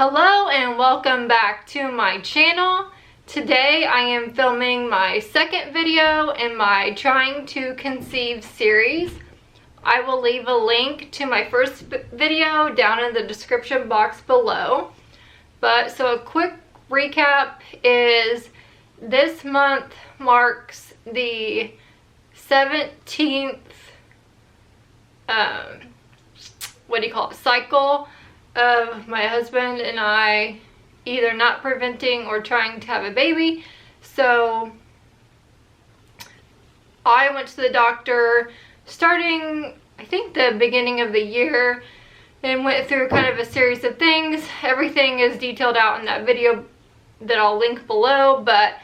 Hello and welcome back to my channel. Today I am filming my second video in my Trying to Conceive series. I will leave a link to my first video down in the description box below. So a quick recap is this month marks the 17th cycle of my husband and I either not preventing or trying to have a baby. So I went to the doctor starting, I think, the beginning of the year and went through kind of a series of things. Everything is detailed out in that video that I'll link below, but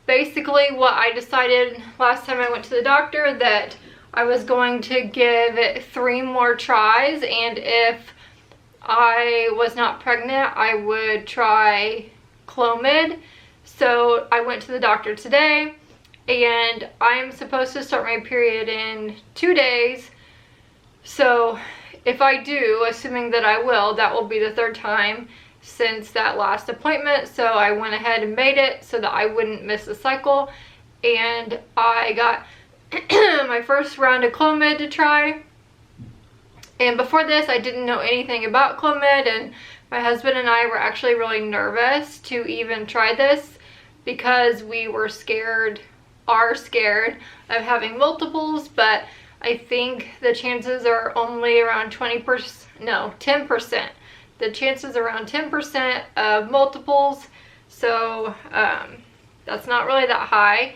basically what I decided last time I went to the doctor, that I was going to give it 3 more tries, and if I was not pregnant, I would try Clomid. So I went to the doctor today, and I'm supposed to start my period in 2 days. So if I do, assuming that I will, that will be the 3rd time since that last appointment. So I went ahead and made it so that I wouldn't miss a cycle, and I got my first round of Clomid to try. And before this, I didn't know anything about Clomid, and my husband and I were actually really nervous to even try this because we are scared of having multiples, but I think the chances are only around 10%. The chances are around 10% of multiples, so that's not really that high,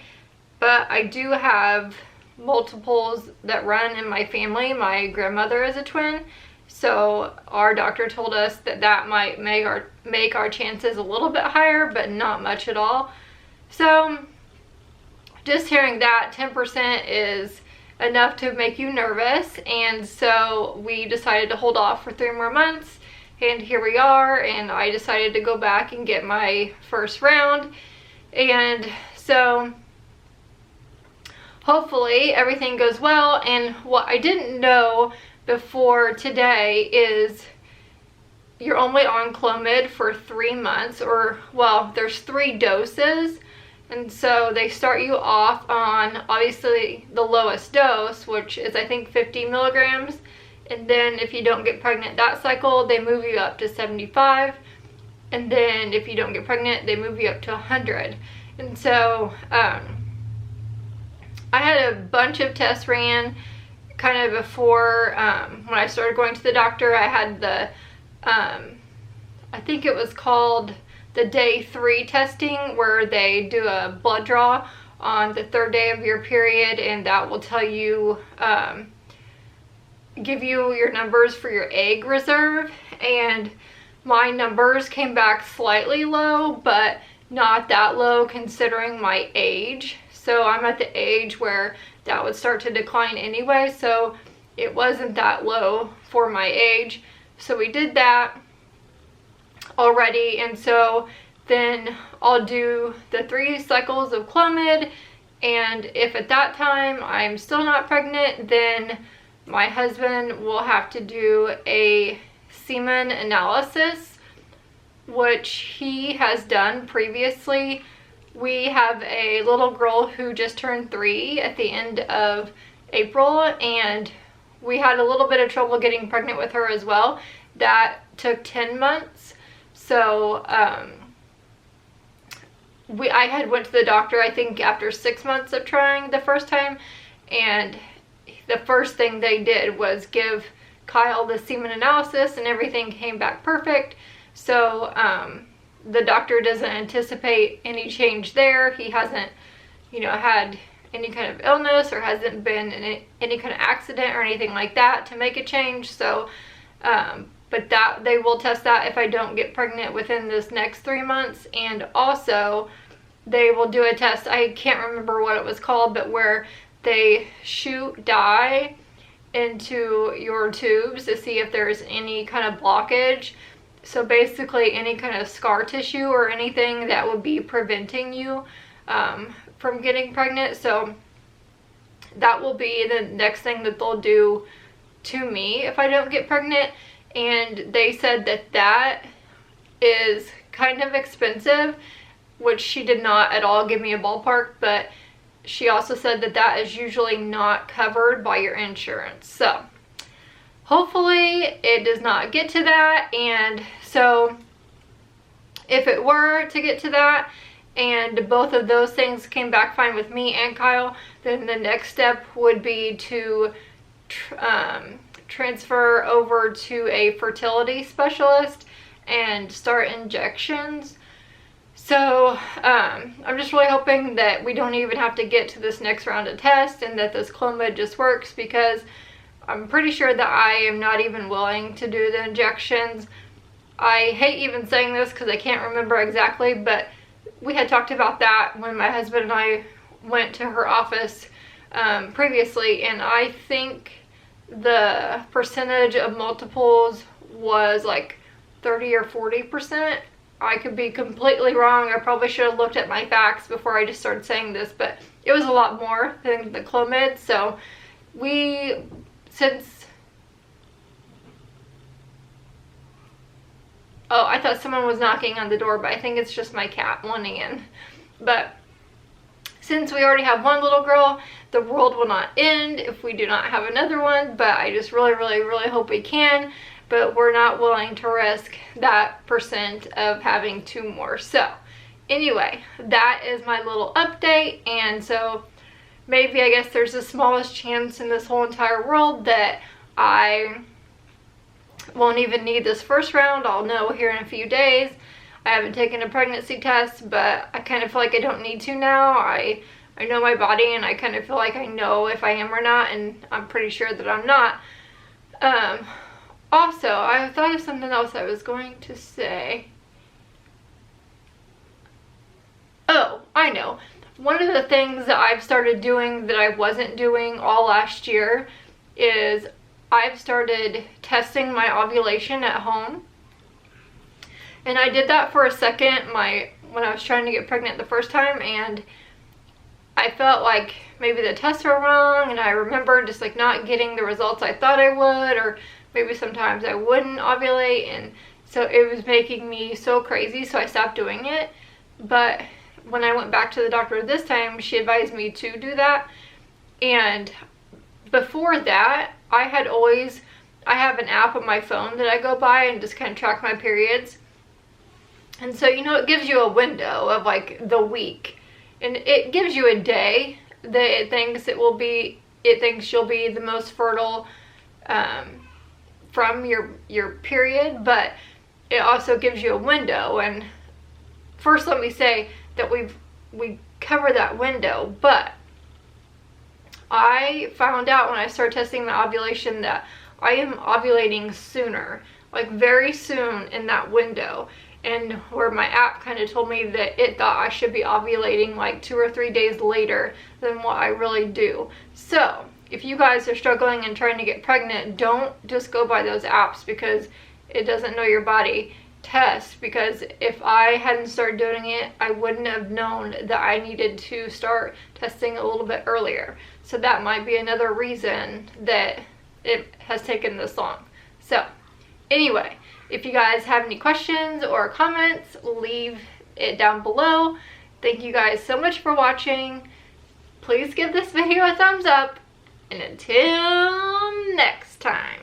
but I do have multiples that run in my family. My grandmother is a twin, so our doctor told us that that might make our chances a little bit higher, but not much at all. So just hearing that 10% is enough to make you nervous, and so we decided to hold off for 3 more months, and here we are. And I decided to go back and get my first round, and so hopefully everything goes well. And what I didn't know before today is you're only on Clomid for 3 months, or well, there's 3 doses, and so they start you off on obviously the lowest dose, which is I think 50 milligrams, and then if you don't get pregnant that cycle, they move you up to 75, and then if you don't get pregnant, they move you up to 100. And so I had a bunch of tests ran kind of before when I started going to the doctor. I had the I think it was called the day 3 testing, where they do a blood draw on the 3rd day of your period, and that will tell you give you your numbers for your egg reserve. And my numbers came back slightly low, but not that low considering my age. So I'm at the age where that would start to decline anyway, so it wasn't that low for my age. So we did that already, and so then I'll do the 3 cycles of Clomid, and if at that time I'm still not pregnant, then my husband will have to do a semen analysis, which he has done previously. We have a little girl who just turned 3 at the end of April, and we had a little bit of trouble getting pregnant with her as well. That took 10 months. So I had went to the doctor, I think, after 6 months of trying the first time, and the first thing they did was give Kyle the semen analysis, and everything came back perfect. So the doctor doesn't anticipate any change there. He hasn't, had any kind of illness, or hasn't been in any kind of accident or anything like that to make a change. So, but that they will test that if I don't get pregnant within this next 3 months. And also they will do a test, I can't remember what it was called, but where they shoot dye into your tubes to see if there's any kind of blockage. So basically any kind of scar tissue or anything that would be preventing you from getting pregnant. So that will be the next thing that they'll do to me if I don't get pregnant. And they said that is kind of expensive, which she did not at all give me a ballpark, but she also said that that is usually not covered by your insurance. So hopefully it does not get to that. And so if it were to get to that and both of those things came back fine with me and Kyle, then the next step would be to transfer over to a fertility specialist and start injections. So I'm just really hoping that we don't even have to get to this next round of tests and that this Clomid just works, because I'm pretty sure that I am not even willing to do the injections. I hate even saying this because I can't remember exactly, but we had talked about that when my husband and I went to her office previously, and I think the percentage of multiples was like 30 or 40%. I could be completely wrong. I probably should have looked at my facts before I just started saying this, but it was a lot more than the Clomid. So oh, I thought someone was knocking on the door, but I think it's just my cat wanting in. But since we already have one little girl, the world will not end if we do not have another one, but I just really, really, really hope we can. But we're not willing to risk that percent of having 2 more. So anyway, that is my little update. And so maybe, I guess there's the smallest chance in this whole entire world that I won't even need this first round. I'll know here in a few days. I haven't taken a pregnancy test, but I kind of feel like I don't need to now. I know my body, and I kind of feel like I know if I am or not, and I'm pretty sure that I'm not. Also, I thought of something else I was going to say. Oh, I know. One of the things that I've started doing that I wasn't doing all last year is I've started testing my ovulation at home. And I did that for a second when I was trying to get pregnant the first time, and I felt like maybe the tests were wrong, and I remember just like not getting the results I thought I would, or maybe sometimes I wouldn't ovulate, and so it was making me so crazy, so I stopped doing it. But when I went back to the doctor this time, she advised me to do that. And before that, I have an app on my phone that I go by and just kind of track my periods. And so, you know, it gives you a window of like the week, and it gives you a day that it thinks you'll be the most fertile from your period, but it also gives you a window. And first, let me say that we cover that window, but I found out when I started testing my ovulation that I am ovulating sooner, like very soon in that window. And where my app kind of told me that it thought I should be ovulating like 2 or 3 days later than what I really do. So if you guys are struggling and trying to get pregnant, don't just go by those apps because it doesn't know your body. Test, because if I hadn't started doing it, I wouldn't have known that I needed to start testing a little bit earlier. So that might be another reason that it has taken this long. So anyway, if you guys have any questions or comments, leave it down below. Thank you guys so much for watching. Please give this video a thumbs up, and until next time.